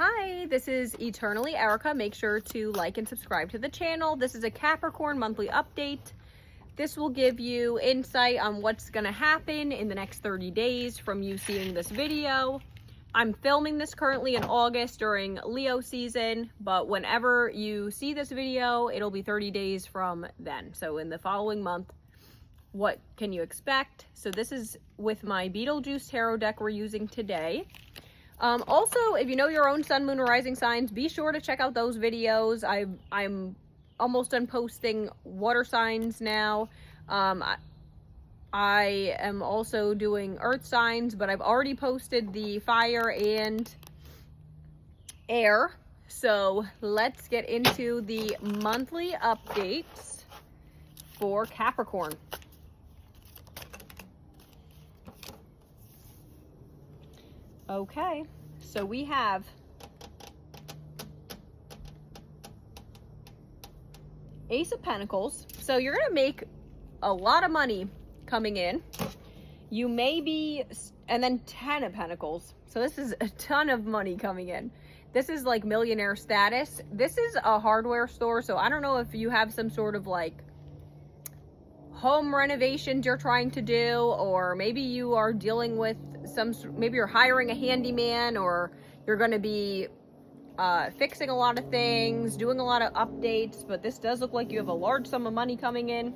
Hi, this is Eternally Erica. Make sure to like and subscribe to the channel. This is a Capricorn monthly update. This will give you insight on what's going to happen in the next 30 days from you seeing this video. I'm filming this currently in August during Leo season, but whenever you see this video, it'll be 30 days from then. So in the following month, what can you expect? So this is with my Beetlejuice Tarot deck we're using today. Also, if you know your own sun, moon, or rising signs, be sure to check out those videos. I'm almost done posting water signs now. I am also doing earth signs, but I've already posted the fire and air. So let's get into the monthly updates for Capricorn. Okay, so we have Ace of Pentacles. So you're going to make a lot of money coming in. You may be, and then 10 of Pentacles. So this is a ton of money coming in. This is like millionaire status. This is a hardware store. So I don't know if you have some sort of like home renovations you're trying to do, or maybe you are dealing with maybe you're hiring a handyman, or you're going to be fixing a lot of things, doing a lot of updates, but this does look like you have a large sum of money coming in.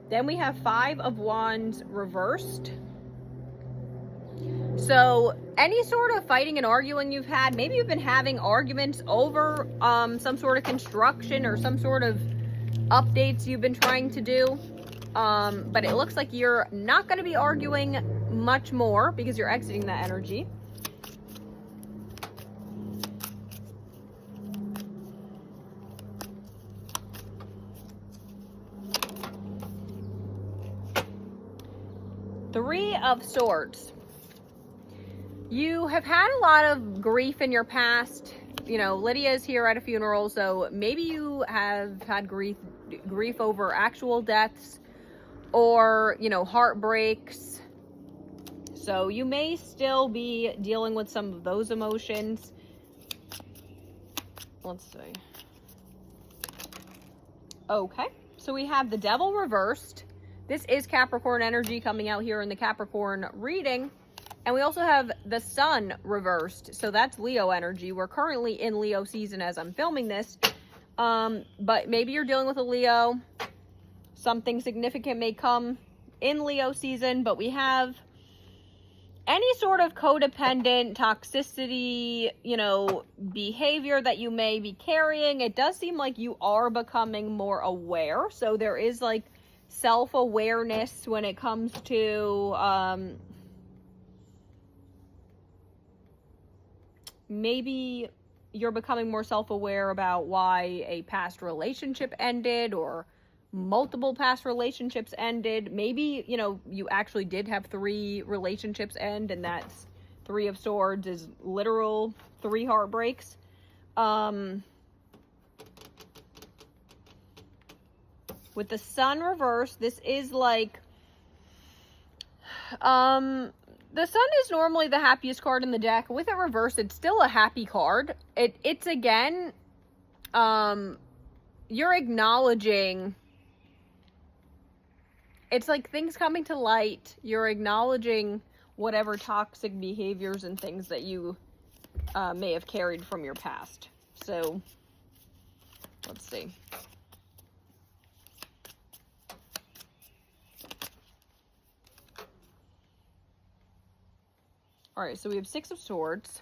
Then we have Five of Wands reversed. So any sort of fighting and arguing you've had, maybe you've been having arguments over some sort of construction or some sort of updates you've been trying to do. But it looks like you're not going to be arguing much more because you're exiting that energy. Three of Swords. You have had a lot of grief in your past. You know, Lydia is here at a funeral, so maybe you have had grief over actual deaths or, you know, heartbreaks. So you may still be dealing with some of those emotions. Let's see. Okay, so we have the Devil reversed. This is Capricorn energy coming out here in the Capricorn reading. And we also have the Sun reversed. So that's Leo energy. We're currently in Leo season as I'm filming this. But maybe you're dealing with a Leo. Something significant may come in Leo season, but we have any sort of codependent toxicity, you know, behavior that you may be carrying. It does seem like you are becoming more aware. So there is like self-awareness when it comes to maybe you're becoming more self-aware about why a past relationship ended or multiple past relationships ended. Maybe, you know, you actually did have 3 relationships end, and that's Three of Swords is literal 3 heartbreaks. With the Sun reversed, this is like the Sun is normally the happiest card in the deck. With it reversed, it's still a happy card. It's again, you're acknowledging, it's like things coming to light. You're acknowledging whatever toxic behaviors and things that you may have carried from your past. So, let's see. All right, so we have Six of Swords.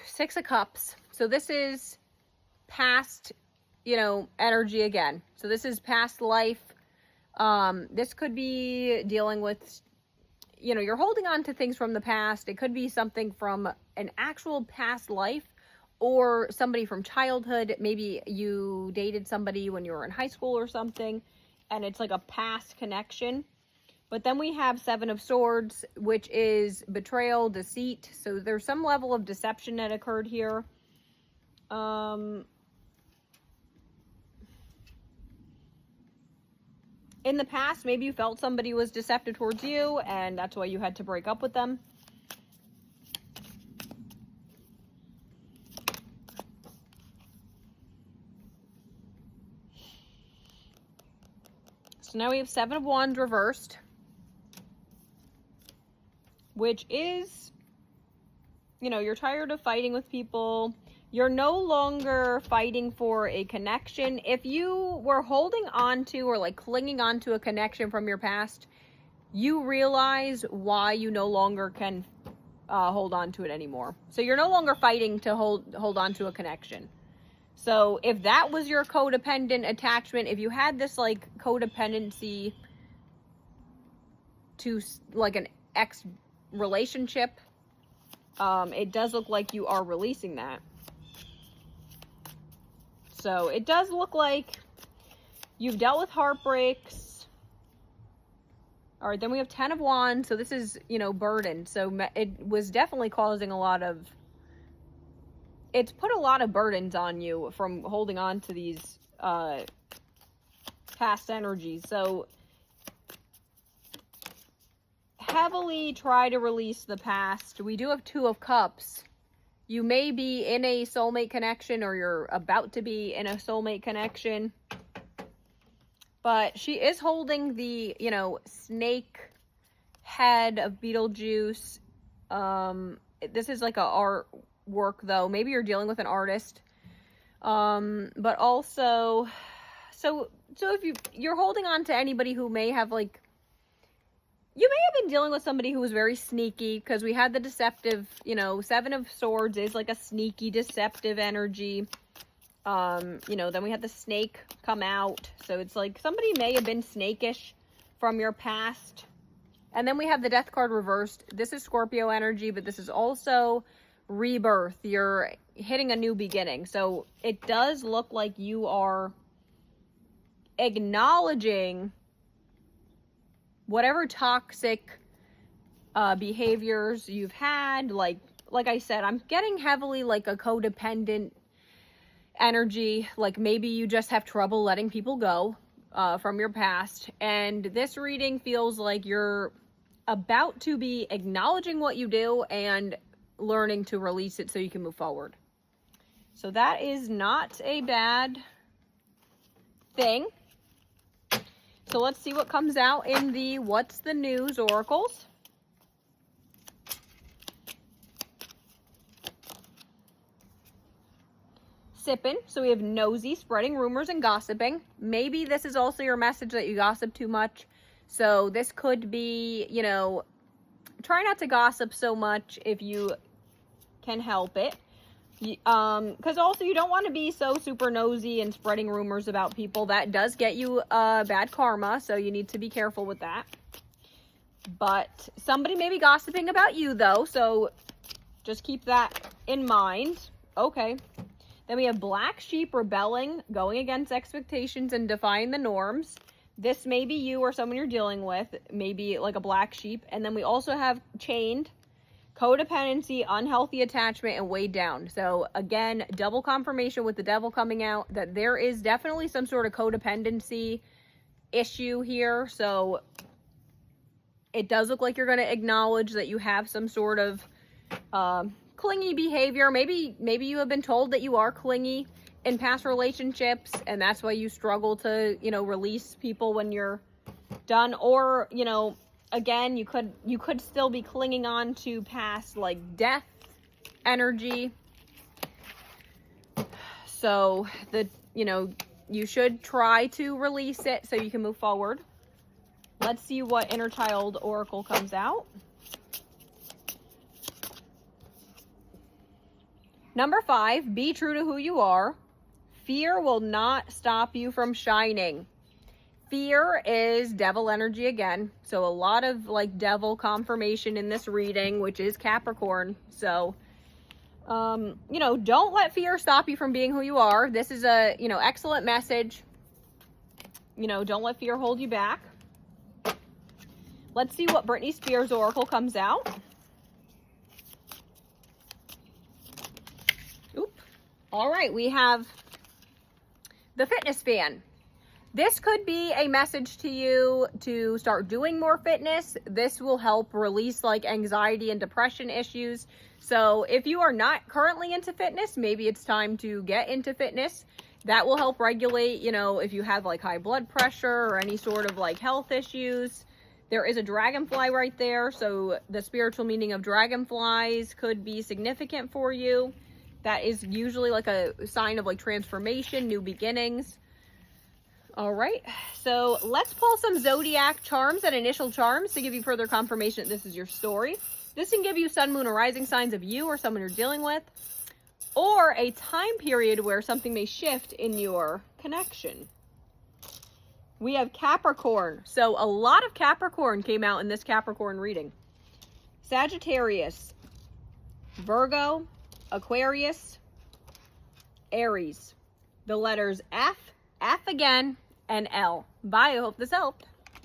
Six of Cups. So this is past, you know, energy again. So this is past life. This could be dealing with, you know, you're holding on to things from the past. It could be something from an actual past life or somebody from childhood. Maybe you dated somebody when you were in high school or something, and it's like a past connection. But then we have Seven of Swords, which is betrayal, deceit. So there's some level of deception that occurred here. in the past, maybe you felt somebody was deceptive towards you, and that's why you had to break up with them. So now we have 7 of Wands reversed, which is, you know, you're tired of fighting with people. You're no longer fighting for a connection. If you were holding on to or like clinging on to a connection from your past, you realize why you no longer can hold on to it anymore. So you're no longer fighting to hold on to a connection. So if that was your codependent attachment, if you had this like codependency to like an ex relationship, it does look like you are releasing that. So it does look like you've dealt with heartbreaks. All right, then we have 10 of Wands. So this is, you know, burden. So it was definitely causing a lot of, it's put a lot of burdens on you from holding on to these past energies. So heavily try to release the past. We do have 2 of Cups. You may be in a soulmate connection, or you're about to be in a soulmate connection. But she is holding the, you know, snake head of Beetlejuice. This is like a artwork though. Maybe you're dealing with an artist. But also, so if you're holding on to anybody who may have like, you may have been dealing with somebody who was very sneaky, because we had the deceptive, you know, 7 of Swords is like a sneaky, deceptive energy. You know, then we had the snake come out. So it's like somebody may have been snakish from your past. And then we have the Death card reversed. This is Scorpio energy, but this is also rebirth. You're hitting a new beginning. So it does look like you are acknowledging whatever toxic behaviors you've had. Like I said, I'm getting heavily like a codependent energy. Like maybe you just have trouble letting people go from your past. And this reading feels like you're about to be acknowledging what you do and learning to release it so you can move forward. So that is not a bad thing. So let's see what comes out in the What's the News oracles. Sipping. So we have nosy, spreading rumors and gossiping. Maybe this is also your message that you gossip too much. So this could be, you know, try not to gossip so much if you can help it. Because also you don't want to be so super nosy and spreading rumors about people. That does get you bad karma, so you need to be careful with that. But somebody may be gossiping about you though, so just keep that in mind. Okay. Then we have black sheep rebelling, going against expectations and defying the norms. This may be you or someone you're dealing with, maybe like a black sheep. And then we also have chained, codependency, unhealthy attachment, and weighed down. So again, double confirmation with the devil coming out that there is definitely some sort of codependency issue here. So it does look like you're going to acknowledge that you have some sort of clingy behavior. Maybe you have been told that you are clingy in past relationships, and that's why you struggle to, you know, release people when you're done. Or, you know, again, you could still be clinging on to past like death energy. So you know, you should try to release it so you can move forward. Let's see what inner child oracle comes out. Number 5, be true to who you are. Fear will not stop you from shining. Fear is devil energy again. So a lot of like devil confirmation in this reading, which is Capricorn. So, you know, don't let fear stop you from being who you are. This is a, you know, excellent message. You know, don't let fear hold you back. Let's see what Britney Spears oracle comes out. Oop. All right, we have the fitness fan. This could be a message to you to start doing more fitness. This will help release like anxiety and depression issues. So if you are not currently into fitness, maybe it's time to get into fitness. That will help regulate, you know, if you have like high blood pressure or any sort of like health issues. There is a dragonfly right there. So the spiritual meaning of dragonflies could be significant for you. That is usually like a sign of like transformation, new beginnings. All right, so let's pull some zodiac charms and initial charms to give you further confirmation that this is your story. This can give you sun, moon, or rising signs of you or someone you're dealing with, or a time period where something may shift in your connection. We have Capricorn. So a lot of Capricorn came out in this Capricorn reading. Sagittarius, Virgo, Aquarius, Aries. The letters F, F again, and L. Bye, I hope this helped.